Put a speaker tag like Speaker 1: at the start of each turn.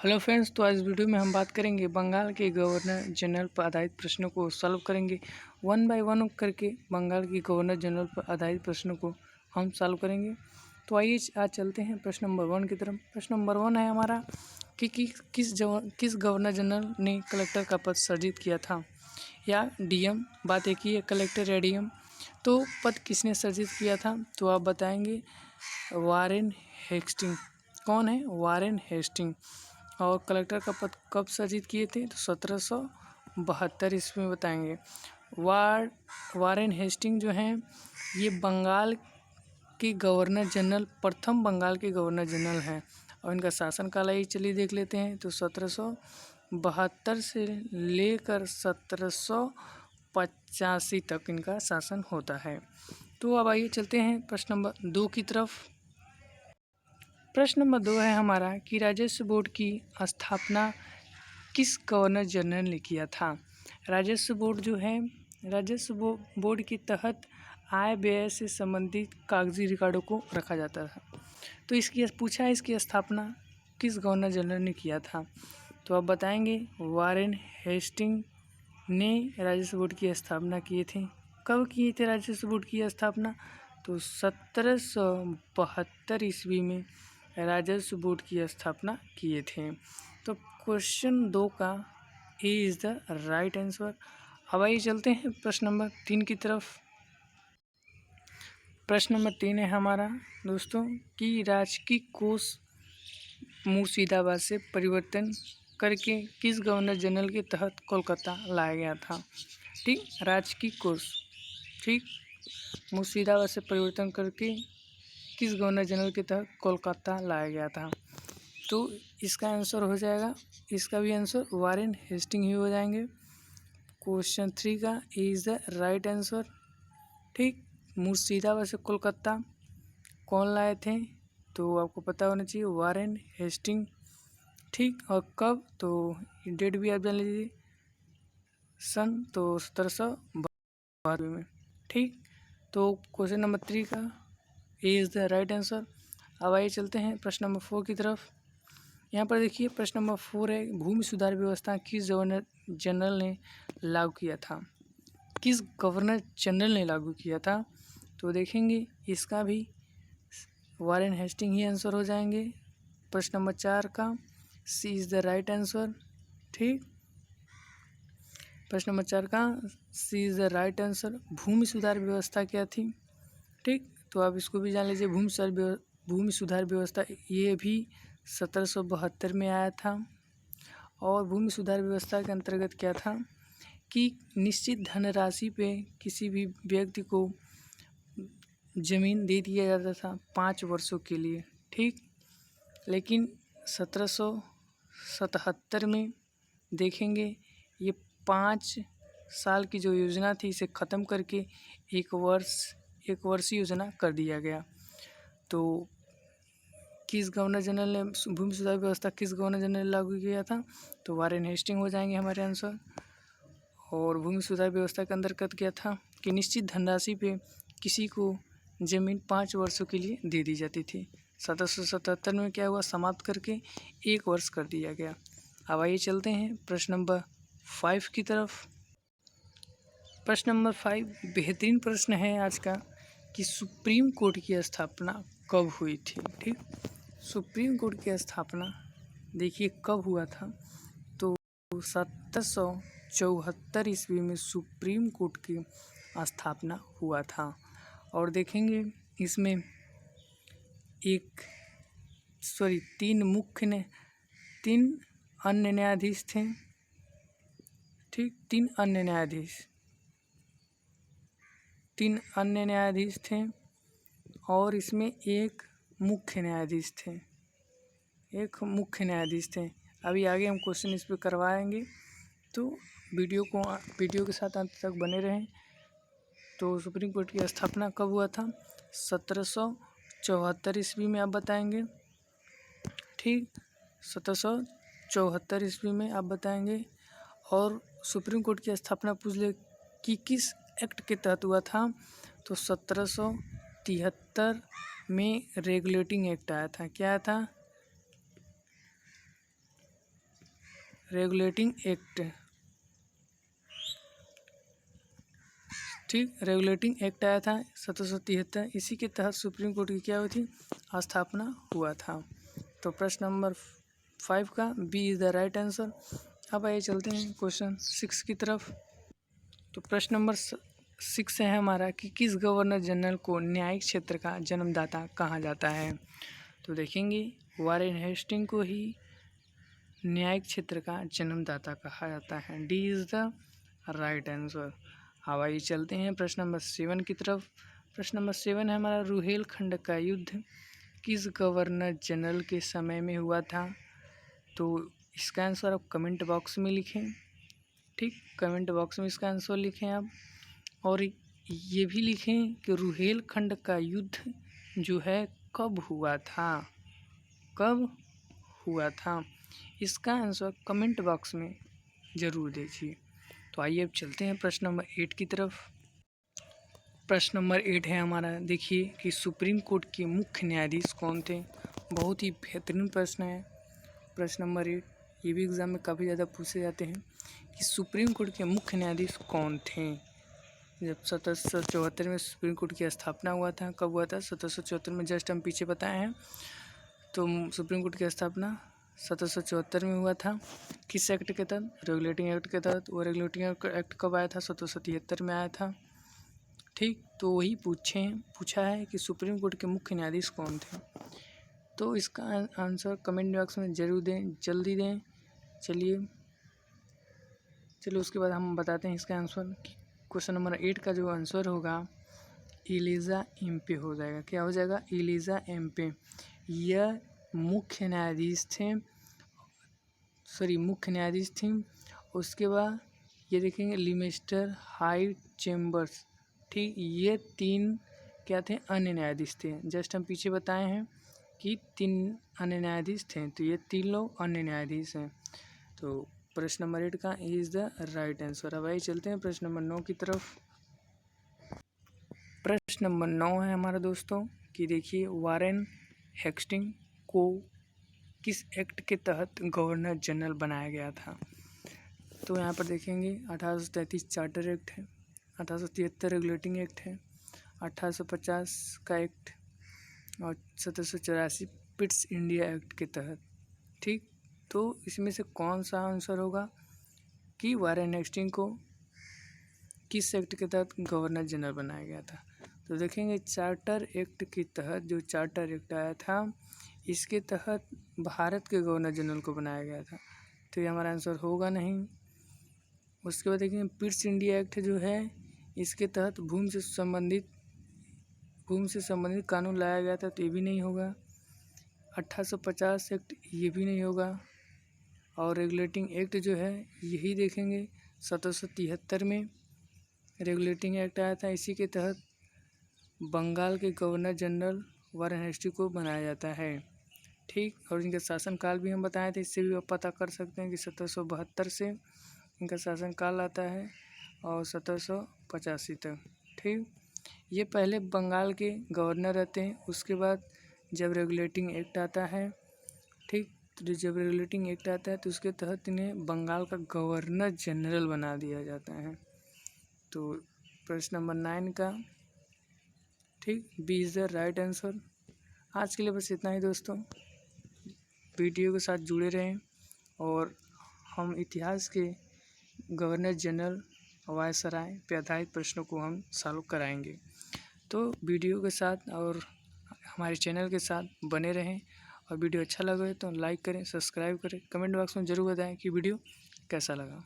Speaker 1: Hello friends, तो आज video में हम बात करेंगे बंगाल के गवर्नर जनरल पर आधारित प्रश्नों को सॉल्व करेंगे। वन बाय वन करके बंगाल की गवर्नर जनरल पर आधारित प्रश्नों को हम सॉल्व करेंगे। तो आइए आज चलते हैं प्रश्न नंबर 1 की तरफ। प्रश्न नंबर 1 है हमारा कि किस गवर्नर जनरल ने कलेक्टर का पद सृजित किया था, या डीएम, बात एक ही है, कलेक्टर या डीएम। तो पद किसने सृजित किया था, तो आप बताएंगे वारेन हेस्टिंग। कौन है? Warren Hasting. और कलेक्टर का पद कब सृजित किए थे, तो 1772 ईस्वी में बताएंगे। वारेन हेस्टिंग जो हैं ये बंगाल के गवर्नर जनरल, प्रथम बंगाल के गवर्नर जनरल हैं। और इनका शासनकाल ही चलिए देख लेते हैं। तो 1772 से लेकर 1785 तक इनका शासन होता है। तो अब आइए चलते हैं प्रश्न नंबर 2 की तरफ। प्रश्न नंबर 2 है हमारा कि राजस्व बोर्ड की स्थापना किस गवर्नर जनरल ने किया था। राजस्व बोर्ड जो है, राजस्व बोर्ड के तहत आय व्यय से संबंधित कागजी रिकॉर्डों को रखा जाता था। तो इसकी पूछा है इसकी स्थापना किस गवर्नर जनरल ने किया था, तो आप बताएंगे वारेन हेस्टिंग ने राजस्व बोर्ड की स्थापना किए थे। कब किए थे राजस्व बोर्ड की स्थापना, तो 1772 ईस्वी में राजस्व बोर्ड की स्थापना किए थे। तो क्वेश्चन 2 का A is the right answer. अब आइए चलते हैं प्रश्न नंबर 3 की तरफ। प्रश्न नंबर 3 है हमारा दोस्तों कि राजकीय कोष मुर्शिदाबाद से परिवर्तन करके किस गवर्नर जनरल के तहत कोलकाता लाया गया था। ठीक, राजकीय कोष, ठीक, मुर्शिदाबाद से परिवर्तन करके किस गवर्नर जनरल के तहत कोलकाता लाया गया था। तो इसका आंसर हो जाएगा, इसका भी आंसर वारेन हेस्टिंग ही हो जाएंगे। क्वेश्चन 3 का इज द राइट आंसर। ठीक, मुर्शिदाबाद से कोलकाता कौन लाए थे, तो आपको पता होना चाहिए वारेन हेस्टिंग। ठीक, और कब, तो डेट भी आप जान लीजिए, सन तो 1772 में। ठीक, तो क्वेश्चन नंबर 3 का इज द राइट आंसर। अब आइए चलते हैं प्रश्न नंबर 4 की तरफ। यहाँ पर देखिए प्रश्न नंबर 4 है भूमि सुधार व्यवस्था किस गवर्नर जनरल ने लागू किया था। किस गवर्नर जनरल ने लागू किया था, तो देखेंगे इसका भी वारेन हेस्टिंग ही आंसर हो जाएंगे। प्रश्न नंबर 4 का सी इज़ द राइट आंसर। ठीक, प्रश्न नंबर 4 का सी इज़ द राइट आंसर। भूमि सुधार व्यवस्था क्या थी। ठीक, तो आप इसको भी जान लीजिए, भूमि सुधार व्यवस्था ये भी 1772 में आया था। और भूमि सुधार व्यवस्था के अंतर्गत क्या था कि निश्चित धनराशि पे किसी भी व्यक्ति को ज़मीन दे दिया जाता था 5 वर्षों के लिए। ठीक, लेकिन 1777 में देखेंगे ये 5 साल की जो योजना थी इसे ख़त्म करके एक वर्षीय योजना कर दिया गया। तो किस गवर्नर जनरल ने भूमि सुधार व्यवस्था किस गवर्नर जनरल ने लागू किया था, तो वारेन हेस्टिंग हो जाएंगे हमारे आंसर। और भूमि सुधार व्यवस्था के अंतर्गत क्या था कि निश्चित धनराशि पे किसी को ज़मीन 5 वर्षों के लिए दे दी जाती थी। 1777 में क्या हुआ, समाप्त करके 1 वर्ष कर दिया गया। अब आइए चलते हैं प्रश्न नंबर 5 की तरफ। प्रश्न नंबर 5 बेहतरीन प्रश्न है आज का कि सुप्रीम कोर्ट की स्थापना कब हुई थी। ठीक, सुप्रीम कोर्ट की स्थापना देखिए कब हुआ था, तो 1774 ईस्वी में सुप्रीम कोर्ट की स्थापना हुआ था। और देखेंगे इसमें तीन अन्य न्यायाधीश थे। ठीक, तीन अन्य न्यायाधीश थे और इसमें एक मुख्य न्यायाधीश थे। अभी आगे हम क्वेश्चन इस पर करवाएंगे, तो वीडियो के साथ अंत तक बने रहें। तो सुप्रीम कोर्ट की स्थापना कब हुआ था, 1774 ईस्वी में आप बताएंगे। ठीक, 1774 ईस्वी में आप बताएंगे। और सुप्रीम कोर्ट की स्थापना पूछ ले कि किस एक्ट के तहत हुआ था, तो 1773 में रेगुलेटिंग एक्ट आया था। क्या था, रेगुलेटिंग एक्ट, ठीक, रेगुलेटिंग एक्ट आया था 1773। इसी के तहत सुप्रीम कोर्ट की क्या हुई थी, स्थापना हुआ था। तो प्रश्न नंबर 5 का B is the right answer. अब आइए चलते हैं क्वेश्चन 6 की तरफ। तो प्रश्न नंबर 6 है हमारा कि किस गवर्नर जनरल को न्यायिक क्षेत्र का जन्मदाता कहा जाता है। तो देखेंगे वारेन हेस्टिंग को ही न्यायिक क्षेत्र का जन्मदाता कहा जाता है। D is the right answer. अब आइए चलते हैं प्रश्न नंबर 7 की तरफ। प्रश्न नंबर 7 है हमारा रुहेलखंड का युद्ध किस गवर्नर जनरल के समय में हुआ था। तो इसका आंसर आप कमेंट बॉक्स में लिखें, ठीक, कमेंट बॉक्स में इसका आंसर लिखें आप। और ये भी लिखें कि रुहेलखंड का युद्ध जो है कब हुआ था, कब हुआ था। इसका आंसर कमेंट बॉक्स में ज़रूर दीजिए। तो आइए अब चलते हैं प्रश्न नंबर 8 की तरफ। प्रश्न नंबर 8 है हमारा, देखिए कि सुप्रीम कोर्ट के मुख्य न्यायाधीश कौन थे। बहुत ही बेहतरीन प्रश्न है प्रश्न नंबर 8, ये भी एग्ज़ाम में काफ़ी ज़्यादा पूछे जाते हैं कि सुप्रीम कोर्ट के मुख्य न्यायाधीश कौन थे। जब 1774 में सुप्रीम कोर्ट की स्थापना हुआ था, कब हुआ था, 1774 में, जस्ट हम पीछे बताए हैं। तो सुप्रीम कोर्ट की स्थापना 1774 में हुआ था। किस एक्ट के तहत, रेगुलेटिंग एक्ट के तहत। वो रेगुलेटिंग एक्ट कब आया था, 1773 में आया था, ठीक। तो वही पूछा है कि सुप्रीम कोर्ट के मुख्य न्यायाधीश कौन थे। तो इसका आंसर कमेंट बॉक्स में ज़रूर दें, जल्दी दें। चलिए उसके बाद हम बताते हैं इसका आंसर। क्वेश्चन नंबर 8 का जो आंसर होगा एलिजा एम्पे हो जाएगा। क्या हो जाएगा, एलिजा एम्पे। यह मुख्य न्यायाधीश थी। उसके बाद ये देखेंगे लिमेस्टर, हाई चेम्बर्स, ठीक, ये 3 क्या थे, अन्य न्यायाधीश थे। जस्ट हम पीछे बताए हैं कि 3 अन्य न्यायाधीश थे, तो ये 3 लोग अन्य न्यायाधीश हैं। तो प्रश्न नंबर 8 का इज़ द राइट आंसर। अब आइए चलते हैं प्रश्न नंबर 9 की तरफ। प्रश्न नंबर 9 है हमारा दोस्तों कि देखिए वारेन हेस्टिंग को किस एक्ट के तहत गवर्नर जनरल बनाया गया था। तो यहाँ पर देखेंगे 1833 चार्टर एक्ट है, 1873 रेगुलेटिंग एक्ट है, 1850 का एक्ट और 1784 पिट्स इंडिया एक्ट के तहत, ठीक। तो इसमें से कौन सा आंसर होगा कि वारेन हेस्टिंग को किस एक्ट के तहत गवर्नर जनरल बनाया गया था। तो देखेंगे चार्टर एक्ट के तहत, जो चार्टर एक्ट आया था इसके तहत भारत के गवर्नर जनरल को बनाया गया था, तो ये हमारा आंसर होगा नहीं। उसके बाद देखेंगे पिट्स इंडिया एक्ट जो है इसके तहत भूमि से संबंधित कानून लाया गया था, तो ये भी नहीं होगा। 1850 एक्ट ये भी नहीं होगा। और रेगुलेटिंग एक्ट जो है यही देखेंगे 1773 में रेगुलेटिंग एक्ट आया था, इसी के तहत बंगाल के गवर्नर जनरल वारेन हेस्टिंग को बनाया जाता है, ठीक। और इनका शासनकाल भी हम बताए थे, इससे भी आप पता कर सकते हैं कि 1772 से इनका शासनकाल आता है और 1785 तक, ठीक। ये पहले बंगाल के गवर्नर रहते हैं, उसके बाद जब रेगुलेटिंग एक्ट आता है, ठीक, तो जब रेगुलेटिंग एक्ट आता है तो उसके तहत इन्हें बंगाल का गवर्नर जनरल बना दिया जाता है। तो प्रश्न नंबर 9 का, ठीक, B is the right answer. आज के लिए बस इतना ही दोस्तों, वीडियो के साथ जुड़े रहें और हम इतिहास के गवर्नर जनरल वायसराय पे आधारित प्रश्नों को हम सॉल्व कराएंगे। तो वीडियो के साथ और हमारे चैनल के साथ बने रहें, और वीडियो अच्छा लगे तो लाइक करें, सब्सक्राइब करें, कमेंट बॉक्स में ज़रूर बताएं कि वीडियो कैसा लगा।